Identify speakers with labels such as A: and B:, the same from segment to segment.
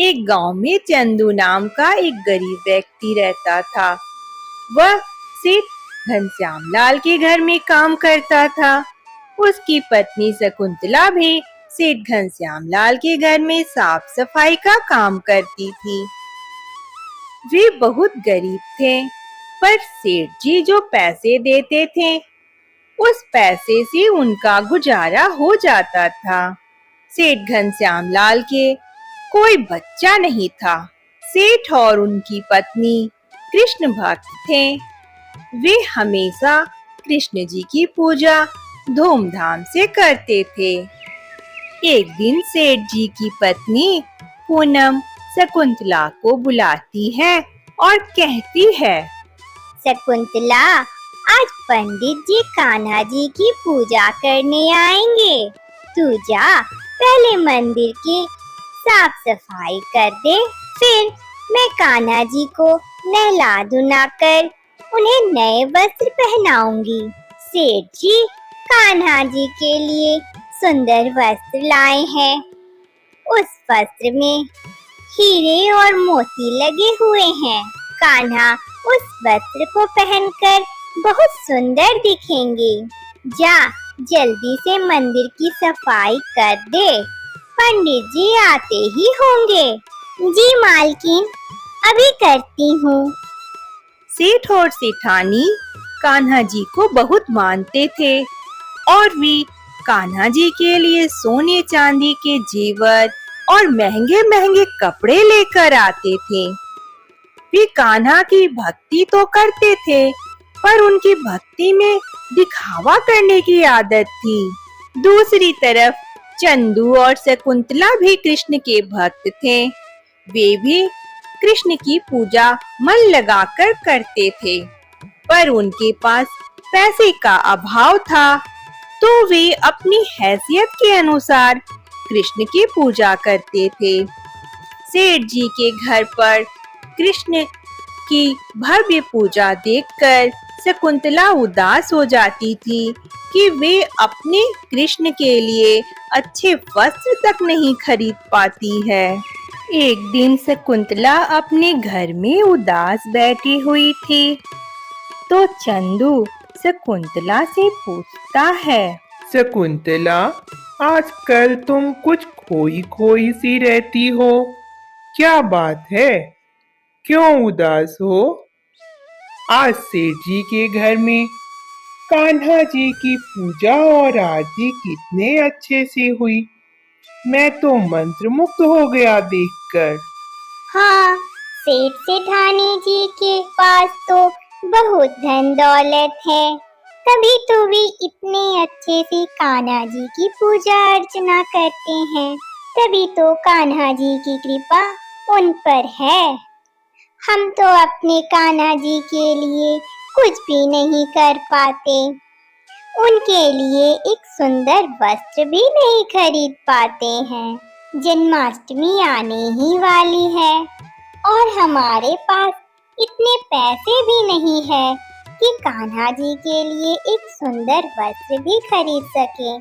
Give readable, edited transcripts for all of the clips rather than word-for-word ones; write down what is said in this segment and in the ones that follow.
A: एक गांव में चंदू नाम का एक गरीब व्यक्ति रहता था। वह सेठ घनश्याम लाल के घर में काम करता था। उसकी पत्नी शकुंतला भी सेठ घनश्याम लाल के घर में साफ सफाई का काम करती थी। वे बहुत गरीब थे, पर सेठ जी जो पैसे देते थे उस पैसे से उनका गुजारा हो जाता था। सेठ घनश्याम लाल के कोई बच्चा नहीं था। सेठ और उनकी पत्नी कृष्ण भक्त थे। वे हमेशा कृष्ण जी की पूजा धूमधाम से करते थे। एक दिन सेठ जी की पत्नी पूनम शकुंतला को बुलाती है और कहती है,
B: शकुंतला, आज पंडित जी कान्हा जी की पूजा करने आएंगे। तू जा, पहले मंदिर की साफ सफाई कर दे, फिर मैं कान्हा जी को नहला धुला कर उन्हें नए वस्त्र पहनाऊंगी। सेठ जी कान्हा जी के लिए सुंदर वस्त्र लाए हैं। उस वस्त्र में हीरे और मोती लगे हुए हैं। कान्हा उस वस्त्र को पहनकर बहुत सुंदर दिखेंगे। जा, जल्दी से मंदिर की सफाई कर दे, पंडित जी आते ही होंगे। जी मालकिन, अभी करती हूँ।
A: सेठ और सेठानी कान्हा जी को बहुत मानते थे और वे कान्हा जी के लिए सोने चांदी के जेवर और महंगे महंगे कपड़े लेकर आते थे। वे कान्हा की भक्ति तो करते थे, पर उनकी भक्ति में दिखावा करने की आदत थी। दूसरी तरफ चंदू और शकुंतला भी कृष्ण के भक्त थे। वे भी कृष्ण की पूजा मन लगाकर करते थे, पर उनके पास पैसे का अभाव था, तो वे अपनी हैसियत के अनुसार कृष्ण की पूजा करते थे। सेठ जी के घर पर कृष्ण की भव्य पूजा देखकर शकुंतला उदास हो जाती थी कि वे अपने कृष्ण के लिए अच्छे वस्त्र तक नहीं खरीद पाती है। एक दिन शकुंतला अपने घर में उदास बैठी हुई थी, तो चंदू शकुंतला से पूछता है,
C: शकुंतला, आजकल तुम कुछ खोई खोई सी रहती हो, क्या बात है? क्यों उदास हो? आज सेठ जी के घर में कान्हा जी की पूजा और आरती कितने अच्छे से हुई। मैं तो मंत्रमुग्ध हो गया देखकर।
B: हाँ, सेठ सेठानी जी के पास तो बहुत धन दौलत है, तभी तो वे इतने अच्छे से कान्हा जी की पूजा अर्चना करते हैं। तभी तो कान्हा जी की कृपा उन पर है। हम तो अपने कान्हा जी के लिए कुछ भी नहीं कर पाते, उनके लिए एक सुंदर वस्त्र भी नहीं खरीद पाते हैं। जन्माष्टमी आने ही वाली है और हमारे पास इतने पैसे भी नहीं है कि कान्हा जी के लिए एक सुंदर वस्त्र भी खरीद सके।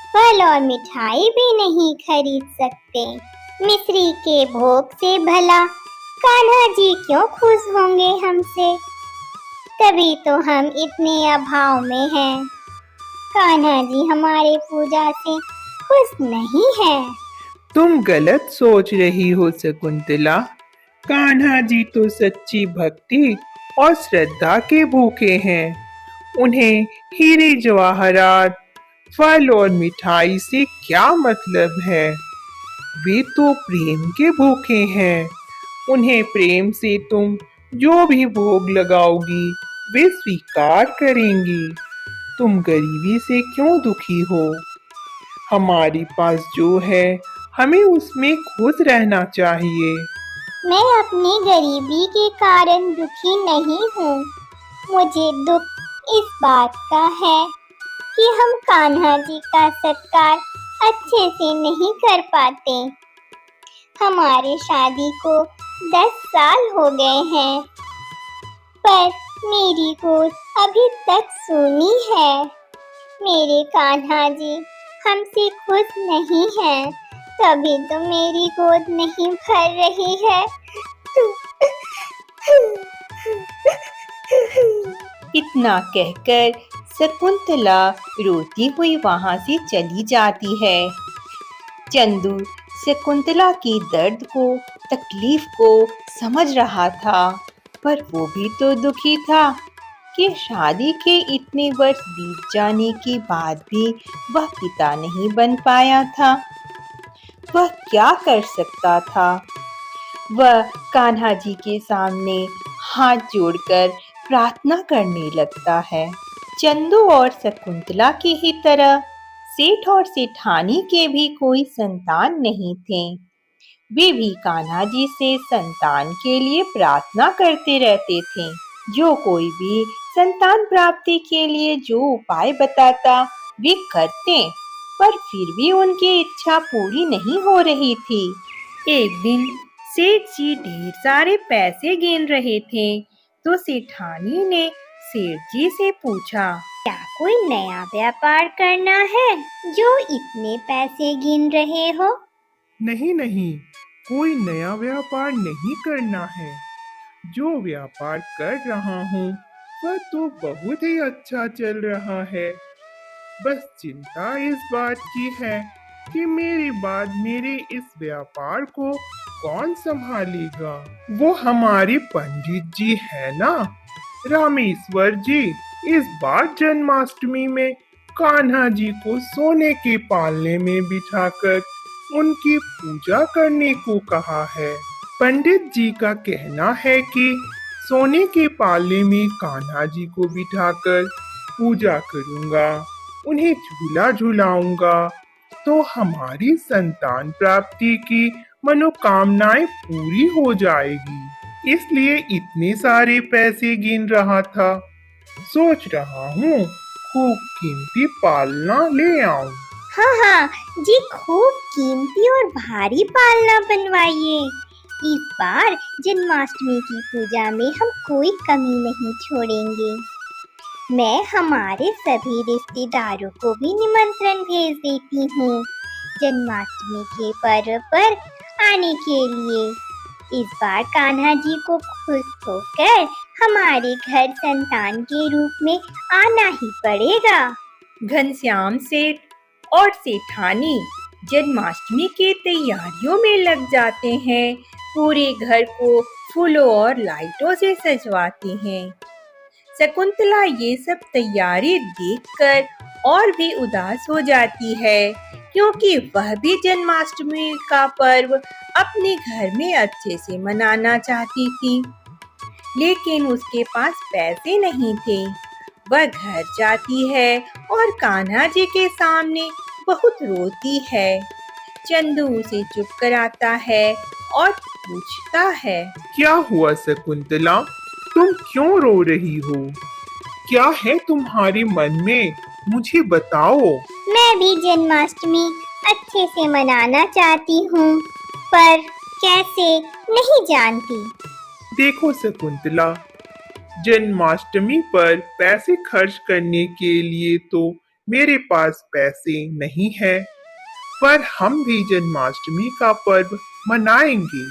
B: फल और मिठाई भी नहीं खरीद सकते। मिश्री के भोग से भला कान्हा जी क्यों खुश होंगे हमसे? तभी तो हम इतने अभाव में हैं। कान्हा जी हमारे पूजा से खुश नहीं है।
C: तुम गलत सोच रही हो शकुंतला। कान्हा जी तो सच्ची भक्ति और श्रद्धा के भूखे हैं। उन्हें हीरे जवाहरात, फल और मिठाई से क्या मतलब है? वे तो प्रेम के भूखे हैं। उन्हें प्रेम से तुम जो भी भोग लगाओगी वे स्वीकार करेंगी। तुम गरीबी से क्यों दुखी हो? हमारे पास जो है हमें उसमें खुश रहना चाहिए।
B: मैं अपनी गरीबी के कारण दुखी नहीं हूँ। मुझे दुख इस बात का है कि हम कान्हा जी का सत्कार अच्छे से नहीं कर पाते। हमारी शादी को 10 साल हो गए हैं, पर मेरी गोद अभी तक सूनी है। मेरे कान्हा जी हमसे खुश नहीं हैं। तभी तो मेरी गोद नहीं भर रही है।
A: इतना कहकर शकुंतला रोती हुई वहां से चली जाती है। चंदू शकुंतला की दर्द को, तकलीफ को समझ रहा था, पर वो भी तो दुखी था कि शादी के इतने वर्ष बीत जाने के बाद भी वह पिता नहीं बन पाया था। वह क्या कर सकता था? वह कान्हा जी के सामने हाथ जोड़कर प्रार्थना करने लगता है। चंदू और शकुंतला की ही तरह सेठ और सेठानी के भी कोई संतान नहीं थे। वे भी कान्हा जी से संतान के लिए प्रार्थना करते रहते थे। जो कोई भी संतान प्राप्ति के लिए जो उपाय बताता वे करते, पर फिर भी उनकी इच्छा पूरी नहीं हो रही थी। एक दिन सेठ जी ढेर सारे पैसे गिन रहे थे, तो सेठानी ने सेठ जी से पूछा,
B: क्या कोई नया व्यापार करना है जो इतने पैसे गिन रहे हो?
C: नहीं नहीं, कोई नया व्यापार नहीं करना है। जो व्यापार कर रहा हूँ वह तो बहुत ही अच्छा चल रहा है। बस चिंता इस बात की है कि मेरे बाद मेरे इस व्यापार को कौन संभालेगा। वो हमारे पंडित जी है ना, रामेश्वर जी। इस बार जन्माष्टमी में कान्हा जी को सोने के पालने में बिठाकर उनकी पूजा करने को कहा है। पंडित जी का कहना है कि सोने के पालने में कान्हा जी को बिठाकर पूजा करूंगा, उन्हें झूला झुलाऊंगा, तो हमारी संतान प्राप्ति की मनोकामनाएं पूरी हो जाएगी। इसलिए इतने सारे पैसे गिन रहा था। सोच रहा हूँ खूब कीमती पालना ले आऊं।
B: हाँ हाँ जी, खूब कीमती और भारी पालना बनवाइए। इस बार जन्माष्टमी की पूजा में हम कोई कमी नहीं छोड़ेंगे। मैं हमारे सभी रिश्तेदारों को भी निमंत्रण भेज देती हूँ जन्माष्टमी के पर्व पर आने के लिए। इस बार कान्हा जी को खुश होकर हमारे घर संतान के रूप में आना ही पड़ेगा।
A: घनश्याम सेठ और सेठानी जन्माष्टमी के तैयारियों में लग जाते हैं। पूरे घर को फूलों और लाइटों से सजवाते हैं। शकुंतला ये सब तैयारी देखकर और भी उदास हो जाती है, क्योंकि वह भी जन्माष्टमी का पर्व अपने घर में अच्छे से मनाना चाहती थी, लेकिन उसके पास पैसे नहीं थे। वह घर जाती है और कान्हा जी के सामने बहुत रोती है। चंदू उसे चुप कराता है और पूछता है,
C: क्या हुआ शकुंतला, तुम क्यों रो रही हो? क्या है तुम्हारे मन में, मुझे बताओ।
B: मैं भी जन्माष्टमी अच्छे से मनाना चाहती हूँ, पर कैसे नहीं जानती।
C: देखो शकुंतला, जन्माष्टमी पर पैसे खर्च करने के लिए तो मेरे पास पैसे नहीं है, पर हम भी जन्माष्टमी का पर्व मनाएंगे।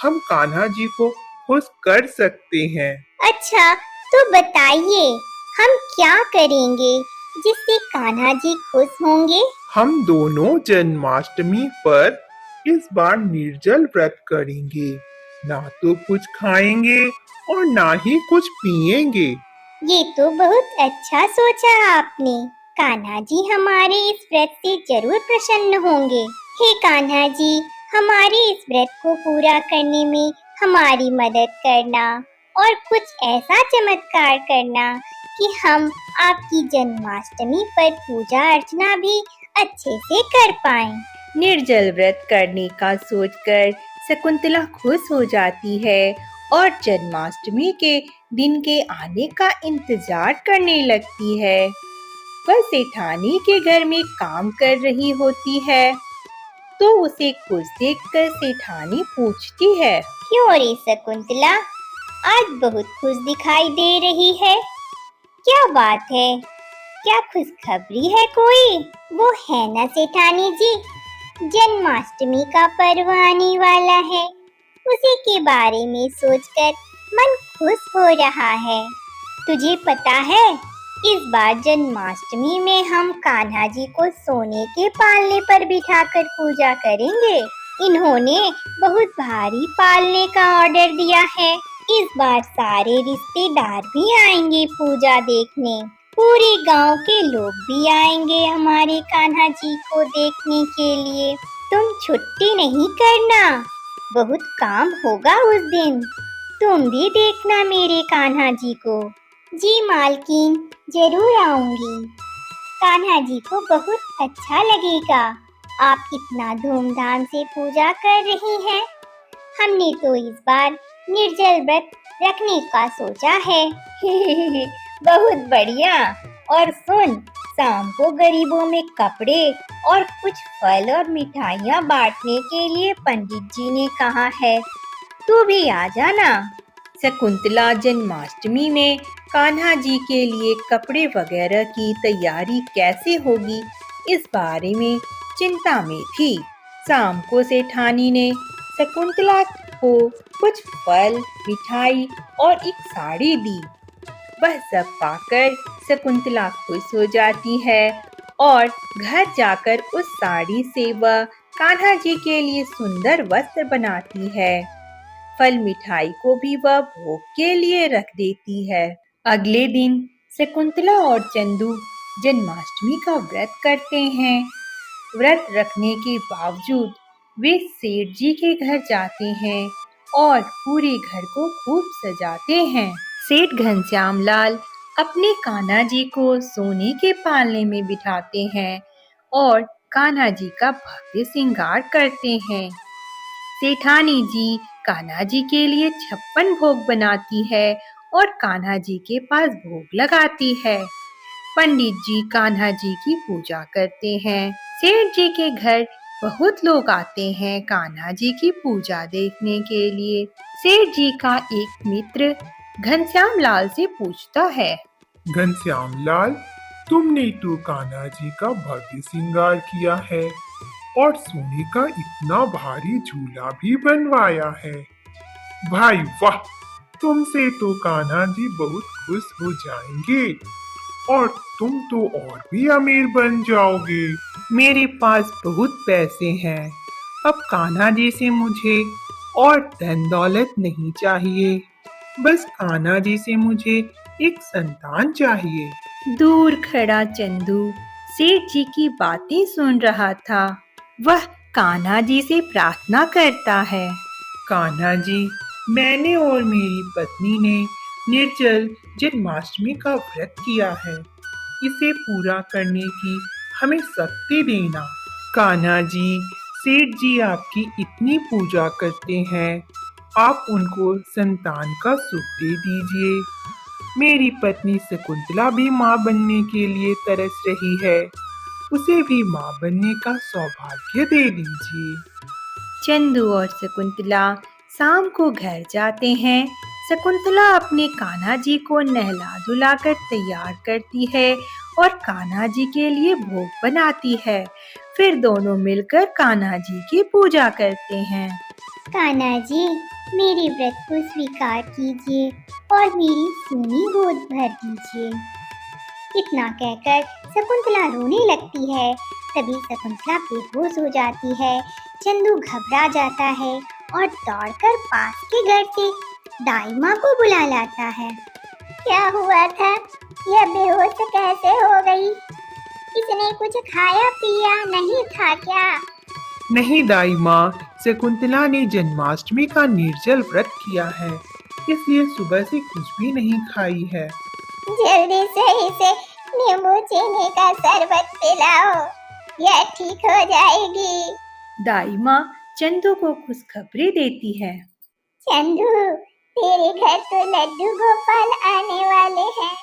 C: हम कान्हा जी को खुश कर सकते हैं।
B: अच्छा, तो बताइए हम क्या करेंगे जिससे कान्हा जी खुश होंगे?
C: हम दोनों जन्माष्टमी पर इस बार निर्जल व्रत करेंगे। ना तो कुछ खाएंगे और ना ही कुछ पिएंगे।
B: ये तो बहुत अच्छा सोचा आपने। कान्हा जी हमारे इस व्रत से जरूर प्रसन्न होंगे। हे कान्हा जी, हमारे इस व्रत को पूरा करने में हमारी मदद करना और कुछ ऐसा चमत्कार करना कि हम आपकी जन्माष्टमी पर पूजा अर्चना भी अच्छे से कर पाएं।
A: निर्जल व्रत करने का सोचकर शकुंतला खुश हो जाती है और जन्माष्टमी के दिन के आने का इंतजार करने लगती है। वह सेठानी के घर में काम कर रही होती है, तो उसे खुश देखकर सेठानी पूछती है,
B: क्यों रे शकुंतला, आज बहुत खुश दिखाई दे रही है। क्या बात है? क्या खुशखबरी है कोई? वो है ना सेठानी जी, जन्माष्टमी का पर्व आने वाला है। उसी के बारे में सोचकर मन खुश हो रहा है। तुझे पता है, इस बार जन्माष्टमी में हम कान्हा जी को सोने के पालने पर बिठाकर पूजा करेंगे। इन्होंने बहुत भारी पालने का ऑर्डर दिया है। इस बार सारे रिश्तेदार भी आएंगे पूजा देखने। पूरे गांव के लोग भी आएंगे हमारे कान्हा जी को देखने के लिए। तुम छुट्टी नहीं करना, बहुत काम होगा उस दिन। तुम भी देखना मेरे कान्हा जी को। जी मालकिन, जरूर आऊंगी। कान्हा जी को बहुत अच्छा लगेगा। आप इतना धूमधाम से पूजा कर रही हैं। हमने तो इस बार निर्जल व्रत रखने का सोचा है। बहुत बढ़िया। और सुन, शाम को गरीबों में कपड़े और कुछ फल और मिठाइयाँ बांटने के लिए पंडित जी ने कहा है। तू भी आ जाना।
A: शकुंतला जन्माष्टमी में कान्हा जी के लिए कपड़े वगैरह की तैयारी कैसे होगी, इस बारे में चिंता में थी। शाम को सेठानी ने शकुंतला को कुछ फल, मिठाई और एक साड़ी दी। वह सब पाकर शकुंतला खुश हो जाती है और घर जाकर उस साड़ी से वह कान्हा जी के लिए सुंदर वस्त्र बनाती है। फल मिठाई को भी वह भोग के लिए रख देती है। अगले दिन शकुंतला और चंदू जन्माष्टमी का व्रत करते हैं। व्रत रखने के बावजूद वे सेठ जी के घर जाते हैं और पूरे घर को खूब सजाते हैं। सेठ घनश्याम लाल अपने कान्हा जी को सोने के पालने में बिठाते हैं और कान्हा जी का भव्य श्रृंगार करते हैं। सेठानी जी कान्हा जी के लिए 56 भोग बनाती है और कान्हा जी के पास भोग लगाती है। पंडित जी कान्हा जी की पूजा करते हैं। सेठ जी के घर बहुत लोग आते हैं कान्हा जी की पूजा देखने के लिए। सेठ जी का एक मित्र घनश्याम लाल से पूछता है।
D: घनश्याम लाल, तुमने तो कान्हा जी का भव्य श्रृंगार किया है और सोने का इतना भारी झूला भी बनवाया है। भाई वाह, तुमसे तो कान्हा जी बहुत खुश हो जाएंगे और तुम तो और भी अमीर बन जाओगे।
C: मेरे पास बहुत पैसे हैं। अब कान्हा जी से मुझे और धन दौलत नहीं चाहिए। बस कान्हा जी से मुझे एक संतान चाहिए।
A: दूर खड़ा चंदू सेठ जी की बातें सुन रहा था। वह कान्हा जी से प्रार्थना करता है।
C: कान्हा जी, मैंने और मेरी पत्नी ने निर्जल जन्माष्टमी का व्रत किया है। इसे पूरा करने की हमें शक्ति देना। कान्हा जी, सेठ जी आपकी इतनी पूजा करते हैं, आप उनको संतान का सुख दे दीजिए। मेरी पत्नी शकुंतला भी माँ बनने के लिए तरस रही है, उसे भी माँ बनने का सौभाग्य दे दीजिए।
A: चंदू और शकुंतला शाम को घर जाते हैं। शकुंतला अपने कान्हा जी को नहला धुलाकर तैयार करती है और कान्हा जी के लिए भोग बनाती है। फिर दोनों मिलकर कान्हा जी की पूजा करते हैं।
B: कान्हा जी, मेरे व्रत को स्वीकार कीजिए और मेरी सोनी गोद भर दीजिए। इतना कहकर शकुंतला रोने लगती है। तभी शकुंतला बेहोश हो जाती है। चंदू घबरा जाता है और दौड़कर पास के घर से दाई माँ को बुला लाता है। क्या हुआ था? यह बेहोश कैसे हो गई? इसने कुछ खाया पिया नहीं था क्या?
C: नहीं दाई माँ, शकुंतला ने जन्माष्टमी का निर्जल व्रत किया है, इसलिए सुबह से कुछ भी नहीं खाई है।
B: जल्दी से इसे नींबू चीनी का शरबत पिलाओ, यह ठीक हो जाएगी।
A: दाई माँ चंदू को खुशखबरी देती है।
B: चंदू, तेरे घर तो लड्डू गोपाल आने वाले हैं।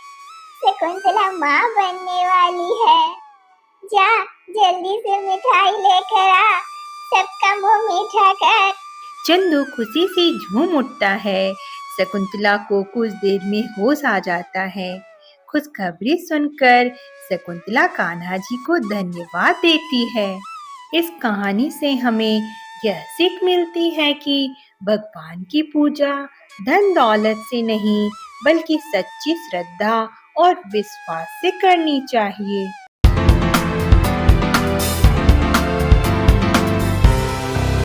B: शकुंतला माँ बनने वाली है। जा, जल्दी से मिठाई लेकर आ, सबका मुंह मीठा कर।
A: चंदू खुशी से झूम उठता है। शकुंतला को कुछ देर में होश आ जाता है। खुशखबरी सुनकर शकुंतला कान्हा जी को धन्यवाद देती है। इस कहानी से हमें यह सीख मिलती है कि भगवान की पूजा धन दौलत से नहीं बल्कि सच्ची श्रद्धा और विश्वास से करनी चाहिए।